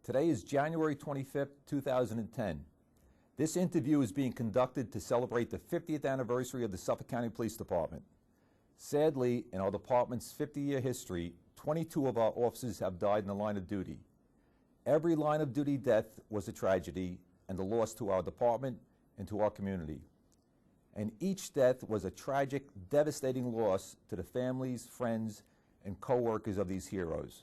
Today is January 25th, 2010. This interview is being conducted to celebrate the 50th anniversary of the Suffolk County Police Department. Sadly, in our department's 50-year history, 22 of our officers have died in the line of duty. Every line of duty death was a tragedy and a loss to our department and to our community. And each death was a tragic, devastating loss to the families, friends, and co-workers of these heroes.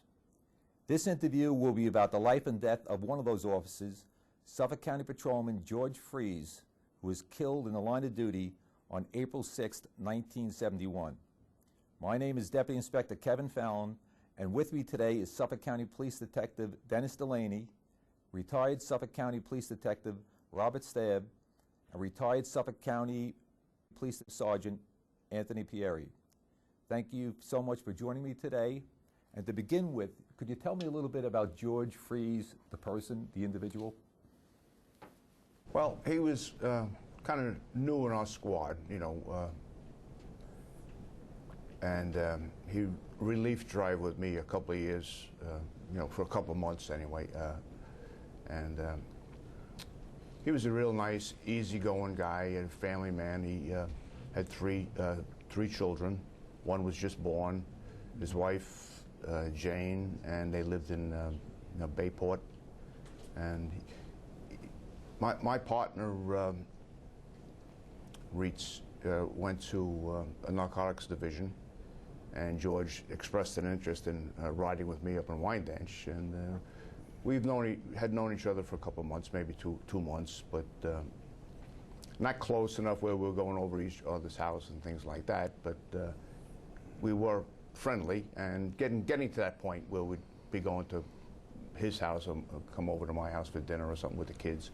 This interview will be about the life and death of one of those officers, Suffolk County Patrolman George Freese, who was killed in the line of duty on April 6, 1971. My name is Deputy Inspector Kevin Fallon, and with me today is Suffolk County Police Detective Dennis Delaney, retired Suffolk County Police Detective Robert Staab, and retired Suffolk County Police Sergeant Anthony Pieri. Thank you so much for joining me today. And to begin with, could you tell me a little bit about George Freese, the person, the individual? Well, he was kind of new in our squad, you know, and he relief drive with me a couple of years, you know, for a couple of months anyway. And he was a real nice, easygoing guy, a family man. He had three children. One was just born. His wife, Jane, and they lived in Bayport. And my partner, went to a narcotics division, and George expressed an interest in riding with me up in Wyandanch. And we've had known each other for a couple of months, maybe two months, but not close enough where we were going over each other's house and things like that. But we were friendly, and getting to that point where we'd be going to his house or come over to my house for dinner or something with the kids.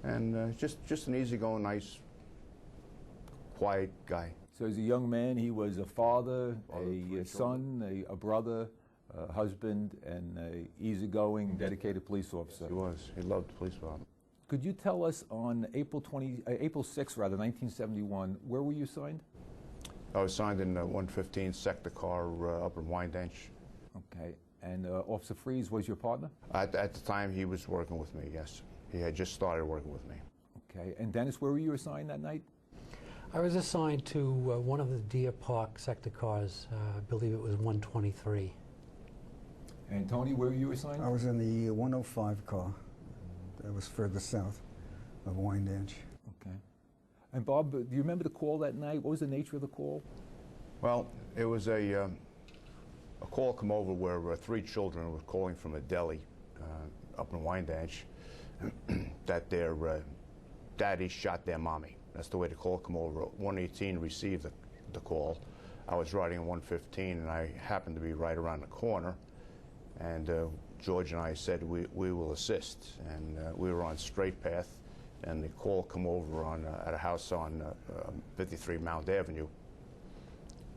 And just an easygoing, nice, quiet guy. So as a young man, he was a father, a son, a brother, a husband, and a easygoing, dedicated police officer. He was. He loved the police department. Could you tell us on April 6, 1971, where were you assigned? I was assigned in 115 sector car up in Wyandanch. Okay. And Officer Freese was your partner? At the time, he was working with me, yes. He had just started working with me. Okay. And Dennis, where were you assigned that night? I was assigned to one of the Deer Park sector cars. I believe it was 123. And Tony, where were you assigned? I was in the 105 car. That was further south of Wyandanch. Okay. And Bob, do you remember the call that night? What was the nature of the call? Well, it was a call come over where three children were calling from a deli up in Wyandanch that their daddy shot their mommy. That's the way the call come over. 118 received the call. I was riding in 115, and I happened to be right around the corner. And George and I said, we will assist. And we were on straight path, and the call come over at a house on 53 Mount Avenue.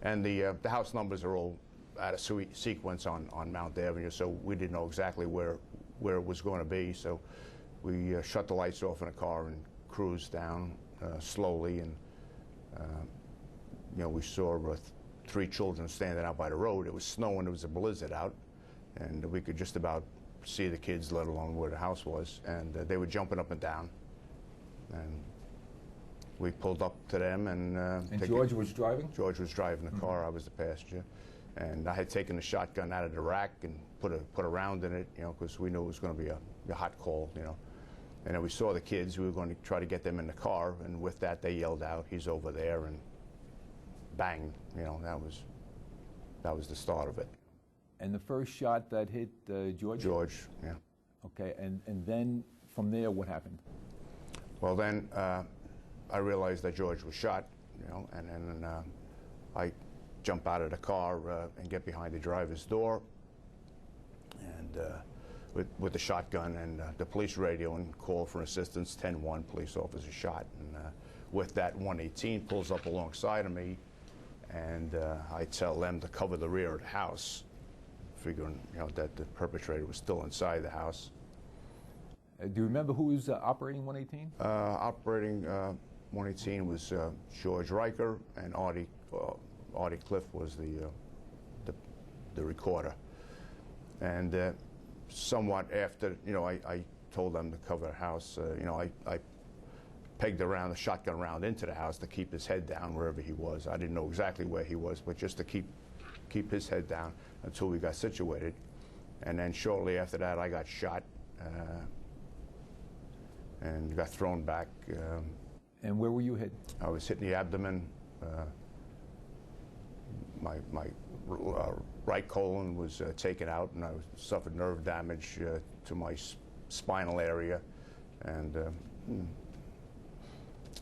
And the house numbers are all out of sequence on Mount Avenue, so we didn't know exactly where it was going to be. So we shut the lights off in the car and cruised down slowly. And you know, we saw three children standing out by the road. It was snowing. It was a blizzard out, and we could just about see the kids, let alone where the house was. And they were jumping up and down. And we pulled up to them, and George was driving? George was driving the car. I was the passenger. And I had taken the shotgun out of the rack and put a round in it, you know, because we knew it was going to be a hot call, you know. And then we saw the kids. We were going to try to get them in the car, and with that, they yelled out, "He's over there!" And bang, you know, that was the start of it. And the first shot that hit George? George, yeah. Okay, and then from there, what happened? Well, then I realized that George was shot, you know, and then I jump out of the car and get behind the driver's door, and with the shotgun and the police radio and call for assistance. 10-1, police officer shot. And with that, 118 pulls up alongside of me, and I tell them to cover the rear of the house, figuring, you know, that the perpetrator was still inside the house. Do you remember who was operating 118? Operating 118 was George Riker, and Artie Cliff was the recorder. And somewhat after, I told them to cover the house. I pegged the shotgun round into the house to keep his head down wherever he was. I didn't know exactly where he was, but just to keep his head down until we got situated. And then shortly after that, I got shot and got thrown back. And where were you hit? I was hit in the abdomen. My right colon was taken out, and I suffered nerve damage to my spinal area. And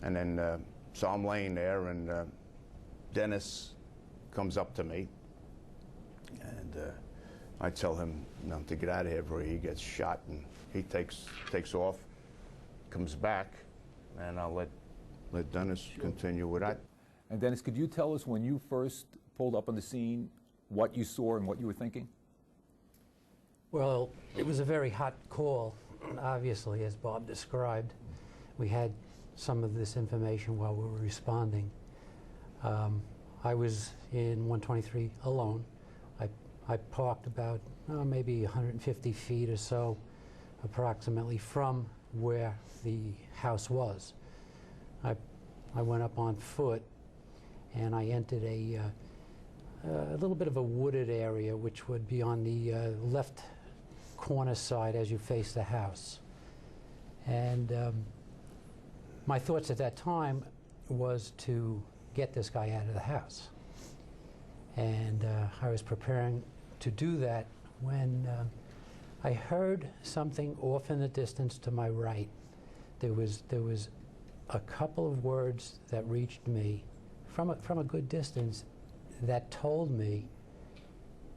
then, so I'm laying there, and Dennis comes up to me, and I tell him to get out of here before he gets shot, and he takes off, comes back, and I'll let Dennis continue with that. And Dennis, could you tell us when you first pulled up on the scene, what you saw and what you were thinking? Well, it was a very hot call, and obviously, as Bob described. We had some of this information while we were responding. I was in 123 alone. I parked about maybe 150 feet or so, approximately, from where the house was. I went up on foot, and I entered a little bit of a wooded area, which would be on the left corner side as you face the house. And my thoughts at that time was to get this guy out of the house. And I was preparing to do that when I heard something off in the distance to my right. There was a couple of words that reached me from a good distance that told me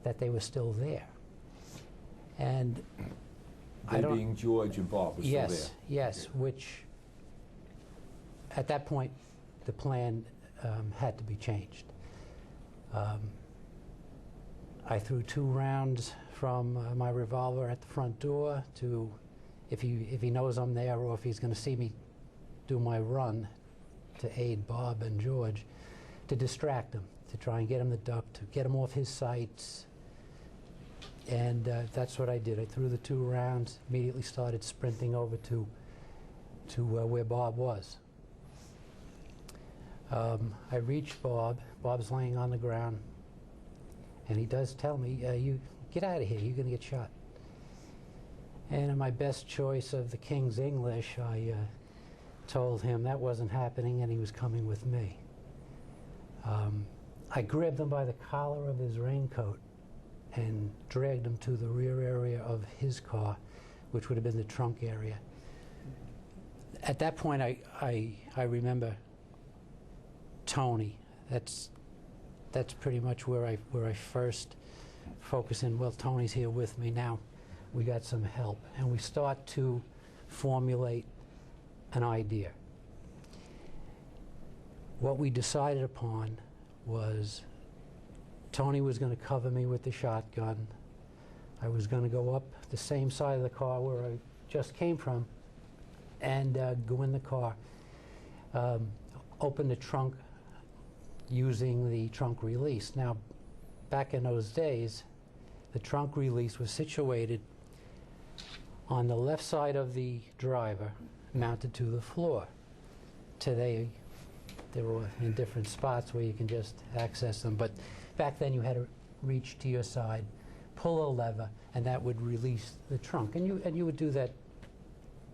that they were still there. And They being George and Bob were still there. Yes, which at that point the plan had to be changed. I threw 2 rounds from my revolver at the front door to, if he knows I'm there or if he's going to see me do my run to aid Bob and George, to distract him, to try and get him to duck, to get him off his sights. And that's what I did. I threw the 2 rounds, immediately started sprinting over to where Bob was. I reached Bob. Bob's laying on the ground, and he does tell me, "You get out of here, you're going to get shot." And in my best choice of the King's English, I told him that wasn't happening and he was coming with me. I grabbed him by the collar of his raincoat and dragged him to the rear area of his car, which would have been the trunk area. At that point, I remember Tony. That's pretty much where I first focus in. Well, Tony's here with me now. We got some help, and we start to formulate an idea. What we decided upon was Tony was going to cover me with the shotgun. I was going to go up the same side of the car where I just came from and go in the car, open the trunk using the trunk release. Now, back in those days, the trunk release was situated on the left side of the driver, mounted to the floor. Today, they were in different spots where you can just access them, but back then you had to reach to your side, pull a lever, and that would release the trunk. And you would do that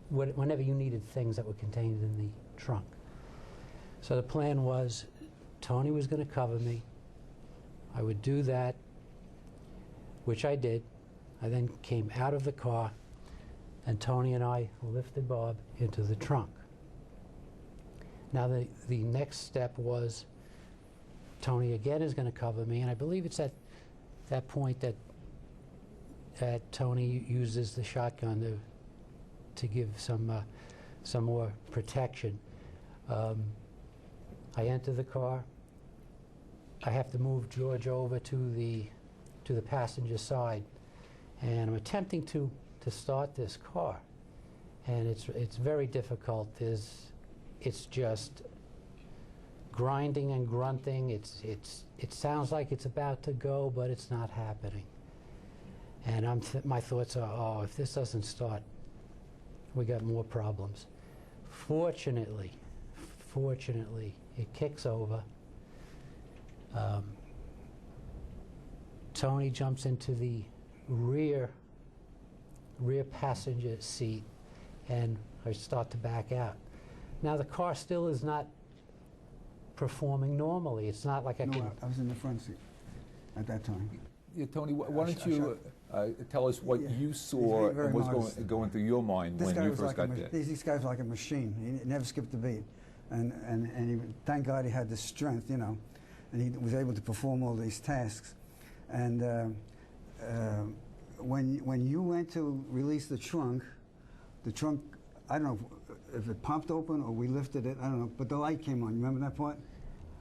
whenever you needed things that were contained in the trunk. So the plan was Tony was going to cover me. I would do that, which I did. I then came out of the car, and Tony and I lifted Bob into the trunk. Now the next step was Tony again is going to cover me, and I believe it's at that point that Tony uses the shotgun to give some more protection. I enter the car. I have to move George over to the passenger side, and I'm attempting to start this car, and it's very difficult. It's just grinding and grunting. It sounds like it's about to go, but it's not happening. And my thoughts are, oh, if this doesn't start, we got more problems. Fortunately, it kicks over. Tony jumps into the rear passenger seat, and I start to back out. Now the car still is not performing normally. It's not like I No, can. I was in the front seat at that time. Yeah, Tony, why don't you tell us what you saw very and what's modest. going through your mind This when guy you was first like got there? these guys were like a machine. He never skipped a beat, and thank God he had the strength, you know, and he was able to perform all these tasks. And when you went to release the trunk, I don't know if it popped open or we lifted it. I don't know, but the light came on. You remember that part?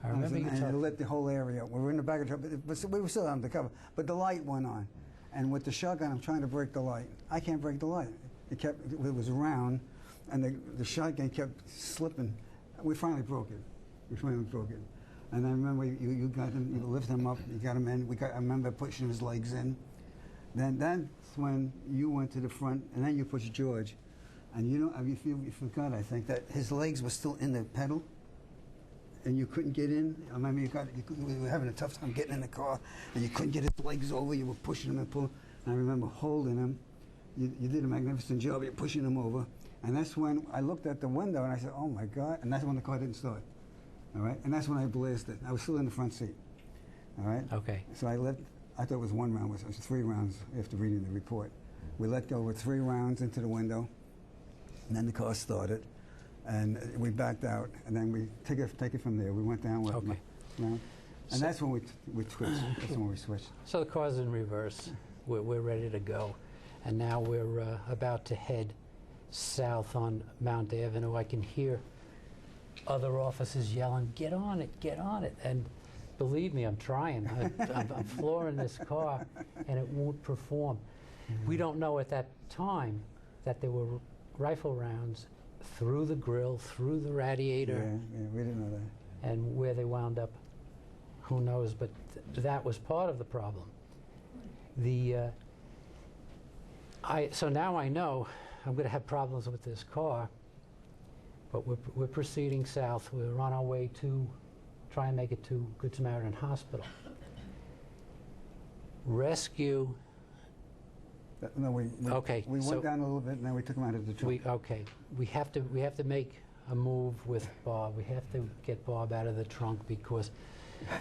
I remember you and it talking. lit the whole area. We were in the back of the truck, but we were still undercover. But the light went on, and with the shotgun, I'm trying to break the light. I can't break the light. It was round, and the shotgun kept slipping. We finally broke it. And I remember you got him, you lifted him up, you got him in. I remember pushing his legs in. Then that's when you went to the front, and then you pushed George. And you know, you forgot, I think, that his legs were still in the pedal, and you couldn't get in. I remember you were having a tough time getting in the car, and you couldn't get his legs over. You were pushing him and pulling. And I remember holding him. You did a magnificent job. You're pushing him over. And that's when I looked at the window, and I said, oh, my God. And that's when the car didn't start. All right? And that's when I blasted. I was still in the front seat. All right? Okay. So I thought it was 1 round. It was 3 rounds after reading the report. We let go with 3 rounds into the window. And then the car started, and we backed out, and then we take it from there. We went down with Okay. round, and that's when we switched. That's when we switched. So the car's in reverse. We're ready to go, and now we're about to head south on Mount Avenue. I can hear other officers yelling, "Get on it! Get on it!" And believe me, I'm trying. I'm flooring this car, and it won't perform. We don't know at that time that there were rifle rounds through the grill, through the radiator, Yeah, we didn't know that. and where they wound up, who knows? But that was part of the problem. So now I know I'm going to have problems with this car, but we're proceeding south. We're on our way to try and make it to Good Samaritan Hospital. Rescue. No, we so went down a little bit, and then we took him out of the truck. We have to make a move with Bob. We have to get Bob out of the trunk because.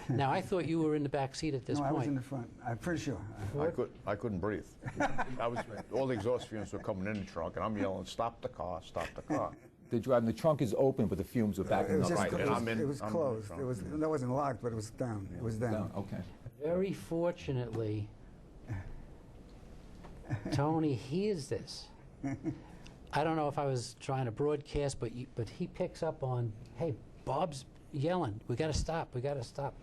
Now I thought you were in the back seat at this No, point. I was in the front. I'm pretty sure. I couldn't breathe. All the exhaust fumes were coming in the trunk, and I'm yelling, "Stop the car! Stop the car!" The trunk is open, but the fumes were backing It was up. just Right, and I'm in the closed. trunk. It wasn't locked, but it was down. It was down. Down, okay. Very fortunately, Tony hears this. I don't know if I was trying to broadcast, but he picks up on, hey, Bob's yelling, we got to stop, we got to stop.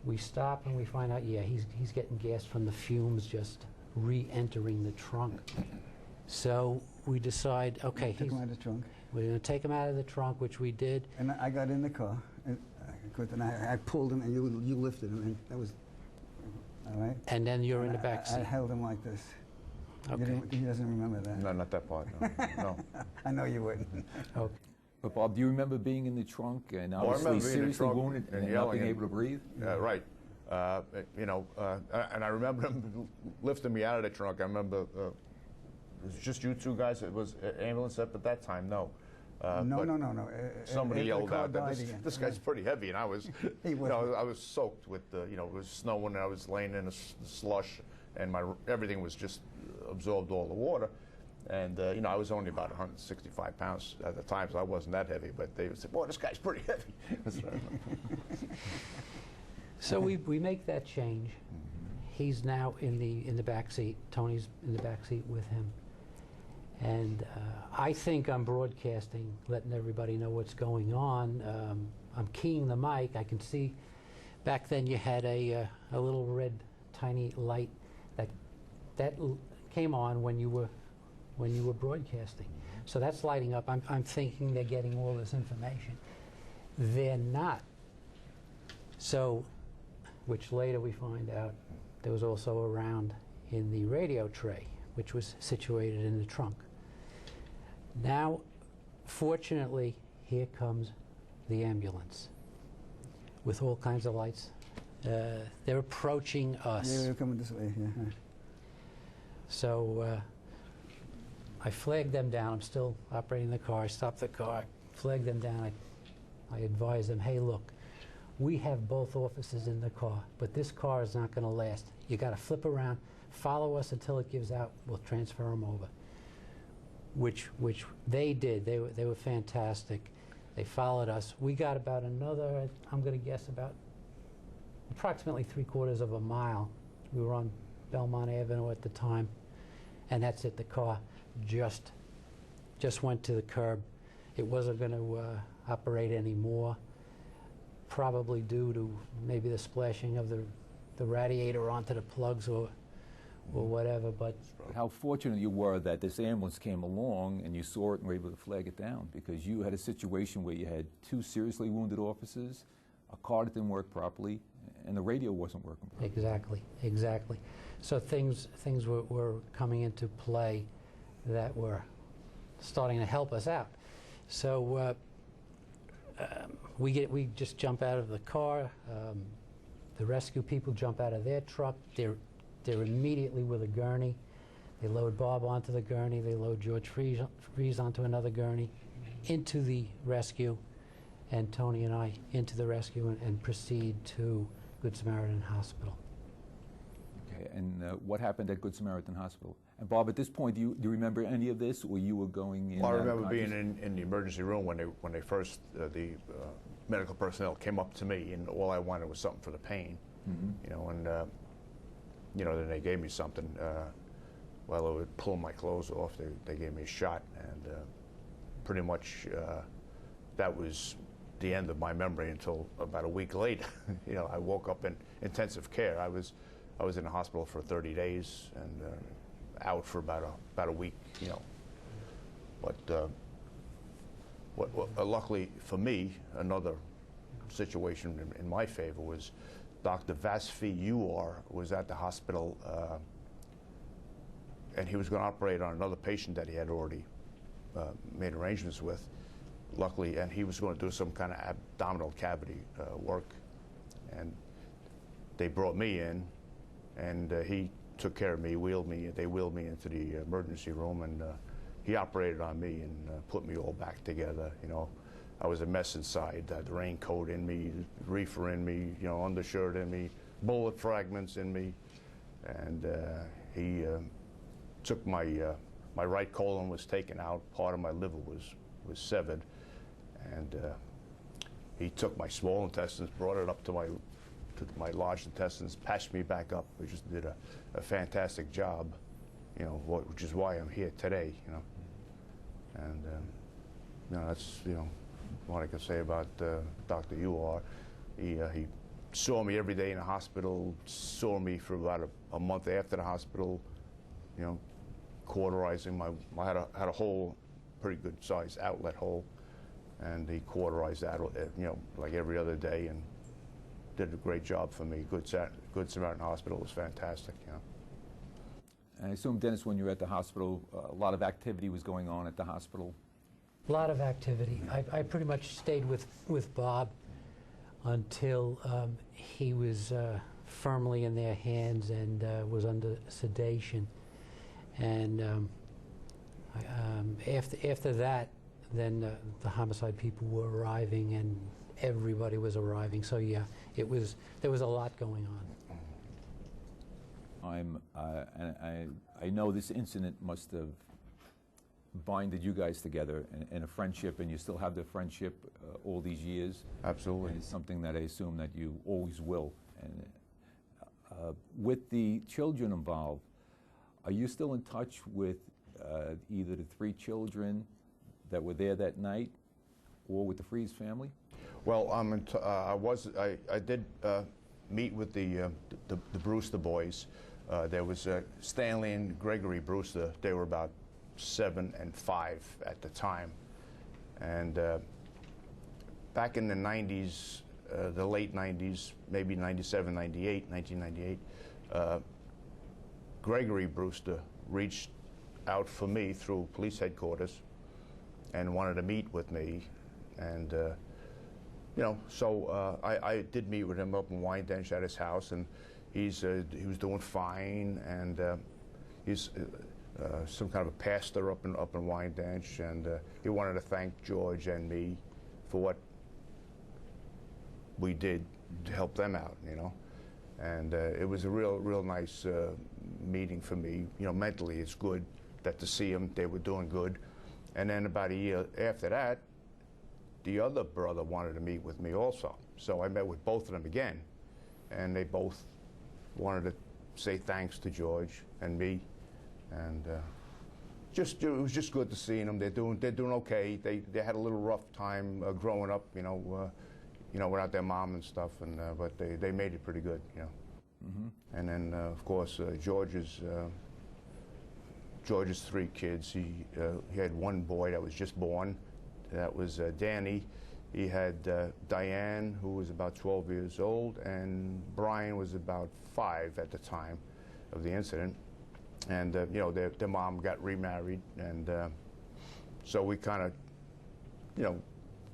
We stop and we find out, yeah, he's getting gas from the fumes just re-entering the trunk. So we decide, okay, Took him out of the trunk. we're going to take him out of the trunk, which we did. And I got in the car, and I pulled him, and you lifted him, and that was all right. And then you're in the And back I seat. held him like this. Okay. He doesn't remember that. No, not that part. No. I know you wouldn't. Okay. But Bob, do you remember being in the trunk and I obviously remember being in the seriously trunk wounded and and not yelling being and- able to breathe? Right. And I remember them lifting me out of the trunk. I remember it was just you 2 guys. It was ambulance up at that time. No. No. Somebody After the yelled car out that died again. this guy's pretty heavy, and I was, He was. I was soaked with it was snowing, and I was laying in the slush, and everything was just absorbed all the water. And I was only about 165 pounds at the time, so I wasn't that heavy. But they would say, "Boy, this guy's pretty heavy." That's what I remember. So we make that change. He's now in the back seat. Tony's in the back seat with him. And I think I'm broadcasting, letting everybody know what's going on. I'm keying the mic. I can see back then you had a little red tiny light that came on when you were broadcasting. So that's lighting up. I'm thinking they're getting all this information. They're not. So, which later we find out there was also a round in the radio tray, which was situated in the trunk. Now, fortunately, here comes the ambulance with all kinds of lights. They're approaching us. Yeah, they're coming this way. Yeah. So I flagged them down. I'm still operating the car. I stopped the car, flagged them down. I advised them, hey, look, we have both officers in the car, but this car is not going to last. You got to flip around, follow us until it gives out. We'll transfer them over. Which they did. They were fantastic. They followed us. We got about another, I'm going to guess about approximately 3/4 of a mile. We were on Belmont Avenue at the time, and that's it. The car just went to the curb. It wasn't going to operate anymore, probably due to maybe the splashing of the radiator onto the plugs or whatever. But how fortunate you were that this ambulance came along and you saw it and were able to flag it down, because you had a situation where you had 2 seriously wounded officers, a car that didn't work properly, and the radio wasn't working properly. Exactly. So things were coming into play that were starting to help us out. So we just jump out of the car. The rescue people jump out of their truck. They're immediately with a gurney. They load Bob onto the gurney. They load George Fries onto another gurney, into the rescue, and Tony and I into the rescue and proceed to Good Samaritan Hospital. Okay, and what happened at Good Samaritan Hospital? And Bob, at this point, do you remember any of this, or you were going in? Well, I remember being in the emergency room when they first, the medical personnel came up to me, and all I wanted was something for the pain. Mm-hmm. You know, and then they gave me something. While I would pull my clothes off, they gave me a shot, and pretty much that was the end of my memory until about a week later. You know, I woke up in intensive care. I was in the hospital for 30 days and out for about a week. You know, but luckily for me, another situation in my favor was Dr. Vasfi UR was at the hospital, and he was going to operate on another patient that he had already made arrangements with. Luckily, and he was going to do some kind of abdominal cavity work, and they brought me in, and he took care of me, they wheeled me into the emergency room, and he operated on me and put me all back together. You know, I was a mess inside. I had the raincoat in me, reefer in me, you know, undershirt in me, bullet fragments in me, and he took my right colon was taken out. Part of my liver was severed, and he took my small intestines, brought it up to my large intestines, patched me back up. We just did a fantastic job, you know, which is why I'm here today, you know. And you know, that's, you know, what I can say about Dr. UR. He saw me every day in the hospital, saw me for about a month after the hospital, you know, cauterizing I had a hole, pretty good sized outlet hole, and he cauterized that, you know, like every other day, and did a great job for me. Good Samaritan Hospital was fantastic, you know. And I assume, Dennis, when you were at the hospital, a lot of activity was going on at the hospital. A lot of activity. I pretty much stayed with Bob until he was firmly in their hands and was under sedation. And after that, then the homicide people were arriving, and everybody was arriving. So yeah, there was a lot going on. I know this incident must have binded you guys together in a friendship, and you still have the friendship all these years. Absolutely. And it's something that I assume that you always will. And with the children involved, are you still in touch with either the 3 children that were there that night, or with the Fries family? Well, I did meet with the Brewster boys. There was Stanley and Gregory Brewster. They were about 7 and 5 at the time, and back in the 90s, the late 90s, maybe 97, 98, 1998. Gregory Brewster reached out for me through police headquarters and wanted to meet with me. And, you know, so I did meet with him up in Wyandanch at his house, and he was doing fine, and he's some kind of a pastor up in Wyandanch, and he wanted to thank George and me for what we did to help them out, you know. And it was a real nice meeting for me. You know, mentally it's good that to see them, they were doing good. And then about a year after that, the other brother wanted to meet with me also. So I met with both of them again, and they both wanted to say thanks to George and me. And it was just good to see them. They're doing okay. They had a little rough time growing up, you know, without their mom and stuff, and but they made it pretty good, you know. Mm-hmm. And then of course George's 3 kids. He had one boy that was just born. That was Danny. He had Diane, who was about 12 years old, and Brian was about 5 at the time of the incident. And you know, their mom got remarried, and so we kind of, you know,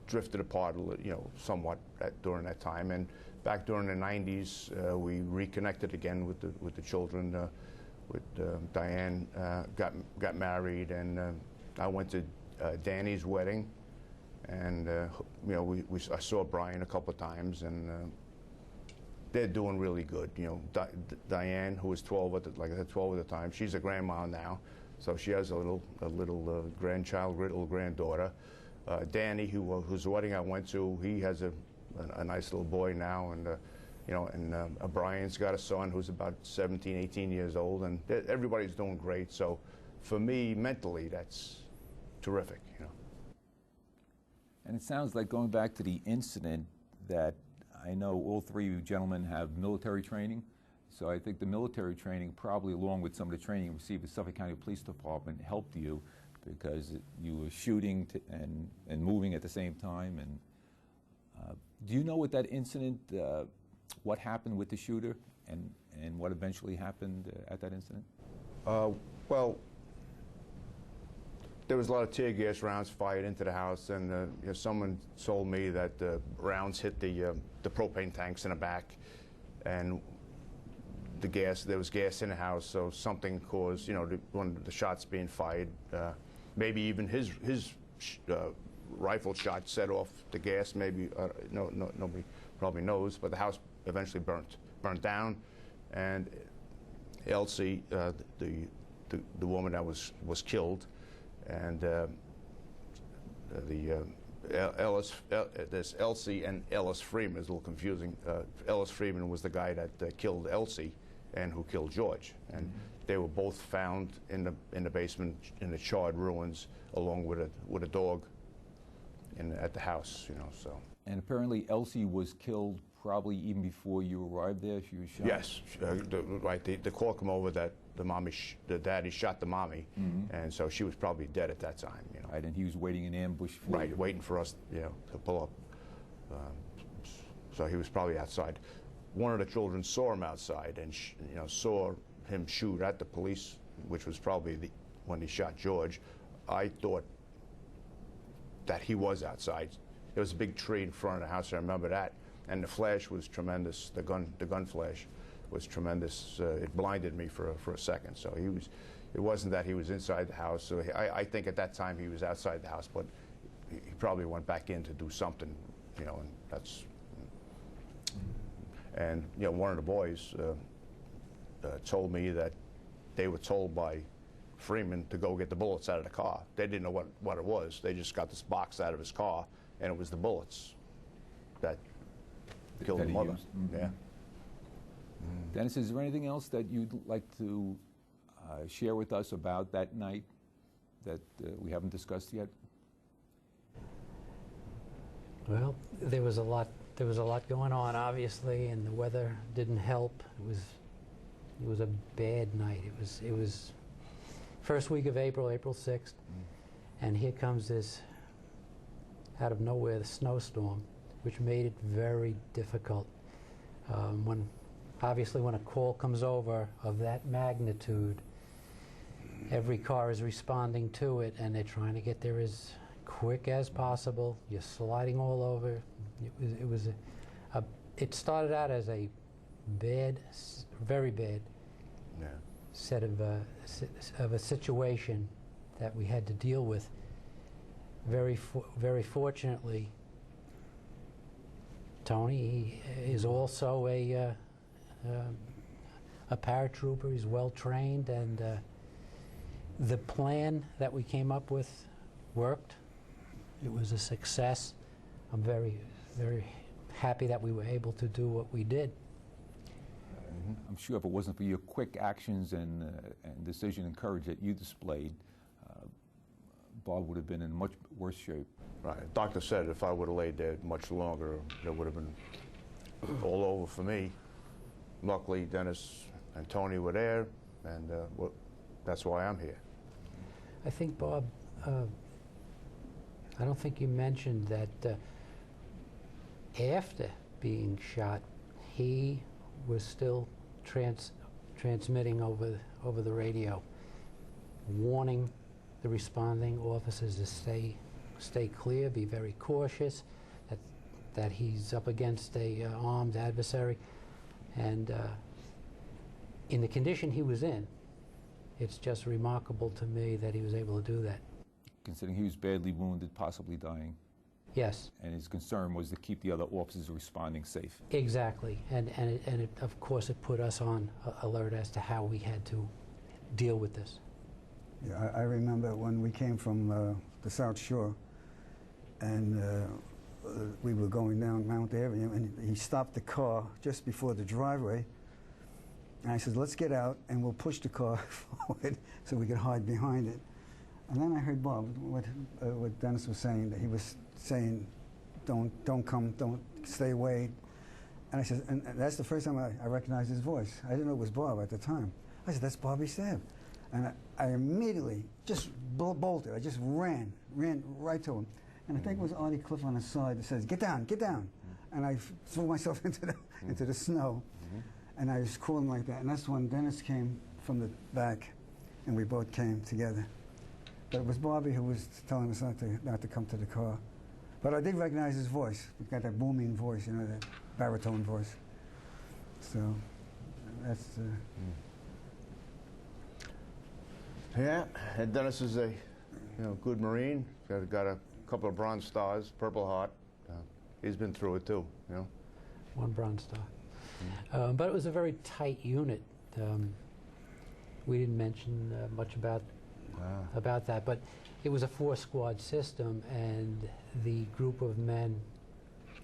drifted apart, you know, somewhat during that time. And back during the 90s, we reconnected again with the children. Diane got married, and I went to Danny's wedding, and you know, I saw Brian a couple of times, and they're doing really good. You know, Diane, who was 12 like I said, 12 at the time, she's a grandma now, so she has a little grandchild, little granddaughter. Danny, whose wedding I went to, he has a nice little boy now, and you know, and Brian's got a son who's about 17, 18 years old, and everybody's doing great. So for me, mentally, that's terrific, you know. And it sounds like, going back to the incident, that I know all 3 of you gentlemen have military training. So I think the military training, probably along with some of the training you received at Suffolk County Police Department, helped you, because you were shooting and moving at the same time. And do you know what that incident, what happened with the shooter, and what eventually happened at that incident? Well, there was a lot of tear gas rounds fired into the house, and you know, someone told me that the rounds hit the propane tanks in the back, and there was gas in the house, so something caused, you know, one of the shots being fired. Maybe even his rifle shot set off the gas. Maybe nobody probably knows, but the house eventually burnt down, and Elsie, the woman that was killed, and there's Elsie and Ellis Freeman. It's a little confusing. Ellis Freeman was the guy that killed Elsie and who killed George, and they were both found in the basement in the charred ruins, along with a dog at the house, you know. So. And apparently Elsie was killed probably even before you arrived there. She was shot. Yes, right. The call came over that the daddy shot the mommy, and so she was probably dead at that time, you know. Right, and he was waiting in ambush for you. Waiting for us, you know, to pull up. So he was probably outside. One of the children saw him outside, and you know, saw him shoot at the police, which was probably when he shot George. I thought that he was outside. There was a big tree in front of the house, I remember that, and the flash was tremendous. The gun flash was tremendous. It blinded me for a second. So it wasn't that he was inside the house. So I think at that time he was outside the house, but he probably went back in to do something, you know, and that's. And you know, one of the boys told me that they were told by Freeman to go get the bullets out of the car. They didn't know what it was. They just got this box out of his car, and it was the bullets that killed the mother. Yeah. Dennis, is there anything else that you'd like to share with us about that night that we haven't discussed yet? Well, there was a lot going on, obviously, and the weather didn't help. It was a bad night. It was first week of April 6th, and here comes this out of nowhere, the snowstorm, which made it very difficult. When obviously when a call comes over of that magnitude, every car is responding to it, and they're trying to get there as quick as possible. You're sliding all over. It started out as a bad, very bad set of a situation that we had to deal with. Very fortunately, Tony, he is also a paratrooper. He's well trained, and the plan that we came up with worked. It was a success. I'm very, very happy that we were able to do what we did. I'm sure if it wasn't for your quick actions and decision and courage that you displayed, Bob would have been in much worse shape. Right. The doctor said if I would have laid there much longer, it would have been all over for me. Luckily, Dennis and Tony were there, and that's why I'm here. I think, Bob, I don't think you mentioned that after being shot, he was still transmitting over the radio, warning the responding officers to stay clear, be very cautious, that he's up against a armed adversary, and in the condition he was in, it's just remarkable to me that he was able to do that. Considering he was badly wounded, possibly dying. Yes. And his concern was to keep the other officers responding safe. Exactly, and of course it put us on alert as to how we had to deal with this. Yeah, I remember when we came from the South Shore, and we were going down Mount Avenue, and he stopped the car just before the driveway, and I said, let's get out and we'll push the car forward so we could hide behind it. And then I heard Bob, what Dennis was saying, that he was saying, don't come, don't stay away. And I said, and that's the first time I recognized his voice. I didn't know it was Bob at the time. I said, that's Bobby Staab. And I immediately just bolted. I just ran right to him. And I think it was Artie Cliff on the side that says, get down, get down. And I threw myself into the snow. And I was crawling like that. And that's when Dennis came from the back, and we both came together. But it was Bobby who was telling us not to come to the car. But I did recognize his voice. He's got that booming voice, you know, that baritone voice. So that's... Yeah, and Dennis is a good Marine. Got a couple of Bronze Stars, Purple Heart. He's been through it too, you know. 1 Bronze Star. But it was a very tight unit. We didn't mention much about that, but it was a 4-squad system, and the group of men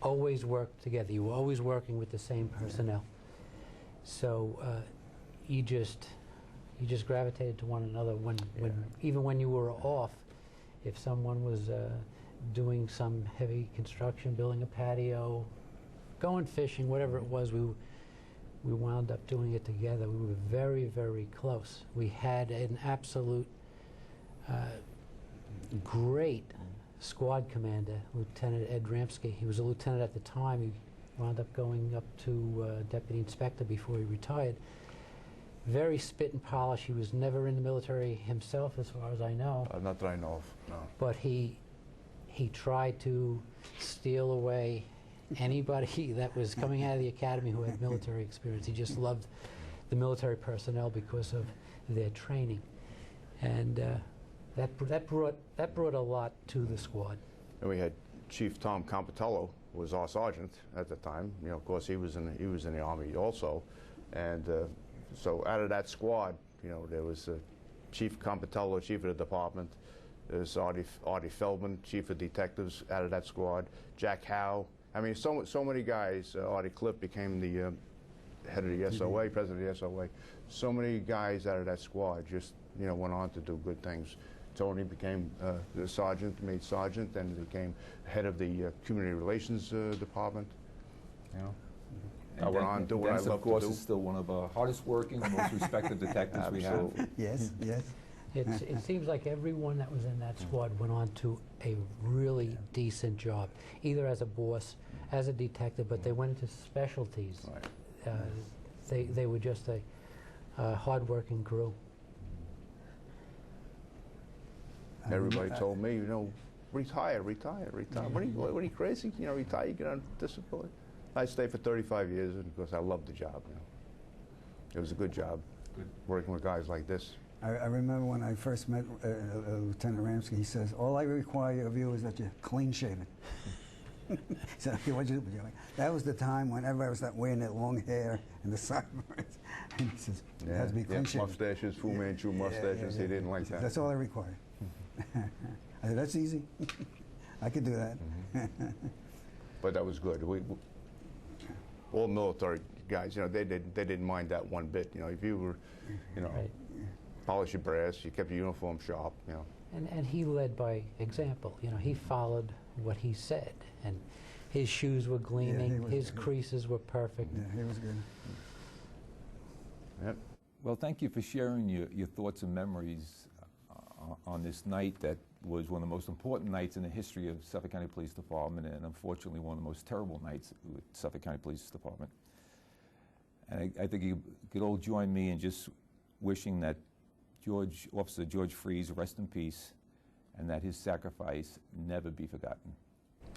always worked together. You were always working with the same personnel. So you just gravitated to one another even when you were off. If someone was doing some heavy construction, building a patio, going fishing, whatever it was, we wound up doing it together. We were very, very close. We had an absolute great squad commander, Lieutenant Ed Ramsky. He was a lieutenant at the time. He wound up going up to deputy inspector before he retired. Very spit and polish. He was never in the military himself, as far as I know. Not that I know of, no. But he tried to steal away anybody that was coming out of the academy who had military experience. He just loved the military personnel because of their training, and that brought a lot to the squad. And we had Chief Tom Campitello was our sergeant at the time. You know, of course, he was in the Army also, and so out of that squad, you know, there was Chief Campitello, chief of the department. There's Artie Feldman, chief of detectives, out of that squad. Jack Howe. I mean, so many guys. Artie Cliff became the head of the SOA, president of the SOA. So many guys out of that squad just, you know, went on to do good things. Tony became the sergeant, made sergeant, and became head of the community relations department. You know. I went on to do what I love to do. Of course, is still one of the hardest working, most respected detectives we have. Yes, yes. It seems like everyone that was in that squad went on to a really decent job, either as a boss, as a detective, but they went into specialties. Right. They were just a hard-working crew. Everybody told me, you know, retire. What are you crazy? You know, retire, you get on disability. I stayed for 35 years because I loved the job. You know. It was a good job, working with guys like this. I remember when I first met Lieutenant Ramsky, he says, all I require of you is that you're clean-shaven. He said, okay, what'd you do? That was the time when everybody was wearing that long hair and the sideburns. And he says, it has to be clean-shaven. Mustaches, Fu Manchu mustaches, he didn't like that. That's all I require. I said, that's easy. I could do that. But that was good. All military guys, you know, they didn't mind that one bit. You know, if you were, you know, Right. polish your brass, you kept your uniform sharp, you know. And he led by example. You know, he followed what he said, and his shoes were gleaming, his creases were perfect. Yeah, he was good. Yep. Well, thank you for sharing your thoughts and memories on this night that was one of the most important nights in the history of Suffolk County Police Department, and unfortunately one of the most terrible nights with Suffolk County Police Department. And I think you could all join me in just wishing that Officer George Freese rest in peace, and that his sacrifice never be forgotten.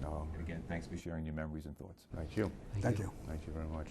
Oh, And again, thanks for sharing your memories and thoughts. thank you. Thank you. Thank you very much.